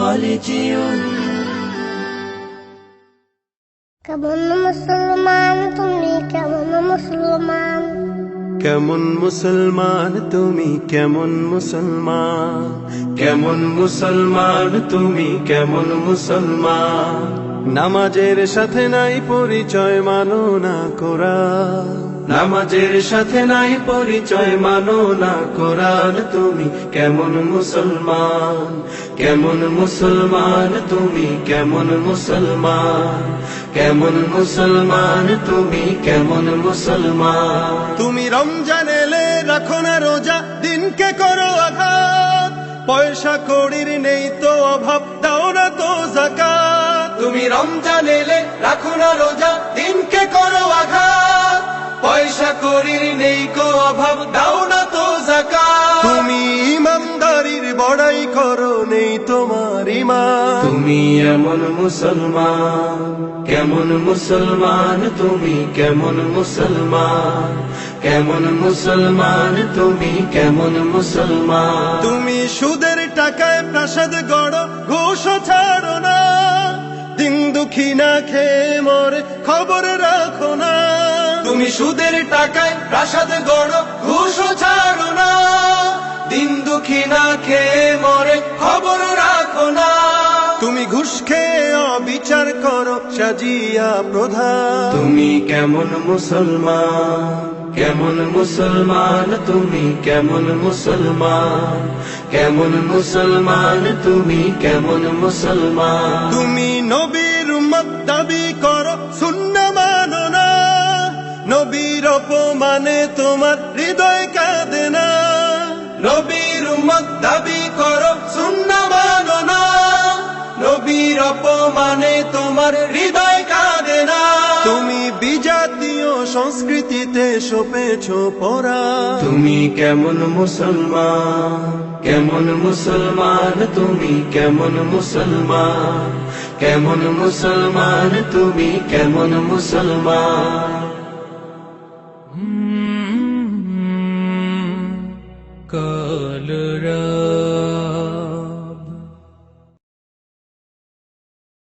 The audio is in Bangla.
خالدون কেমন মুসলমান তুমি কেমন মুসলমান কেমন মুসলমান তুমি কেমন মুসলমান কেমন মুসলমান তুমি কেমন মুসলমান নামাজের সাথে নাই পরিচয় মানো না কোরআন নামাজের সাথে নাই পরিচয় মানো না কোরআন তুমি কেমন মুসলমান কেমন মুসলমান তুমি কেমন মুসলমান কেমন মুসলমান তুমি কেমন মুসলমান তুমি রমজান এলে রাখো না রোজা দিনকে করো আঘাত পয়সা কড়ির নেই তো অভাব দাও না তো যাকাত তুমি রমজান এলে রাখো না রোজা দিনকে করো আঘাত পয়সা কড়ির নেই কো অভাব দাও না তো যাকাত তুমি ইমানদারির বড়াই করো নেই তোমার ঈমান তুমি এমন মুসলমান কেমন মুসলমান তুমি কেমন মুসলমান কেমন মুসলমান তুমি কেমন মুসলমান তুমি সুদের টাকায় প্রাসাদ গড়ো ঘুষ ছাড়ো না দিন দুঃখী না খেয়ে মরে খবর রাখো না তুমি সুদের টাকায় প্রাসাদ গড়ো ঘুষ ছাড়ো না দিন দুঃখী না খেয়ে মরে খবর রাখো না তুমি ঘুষ খেয়ে অবিচার করো সাজিয়া প্রধান তুমি কেমন মুসলমান কেমন মুসলমান তুমি কেমন মুসলমান কেমন মুসলমান তুমি কেমন মুসলমান তুমি নবীর উম্মত দাবি করো সুন্নাহ মানো না নবীর অপমানে তোমার হৃদয় কাঁদে না নবীর উম্মত দাবি করো সুন্নাহ মানো না নবীর অপমানে তোমার হৃদয় কাঁদে না তুমি বিজাতীয় সংস্কৃতিতে সপেছো পড়া তুমি কেমন মুসলমান কেমন মুসলমান তুমি কেমন মুসলমান কেমন মুসলমান তুমি কেমন মুসলমান কাল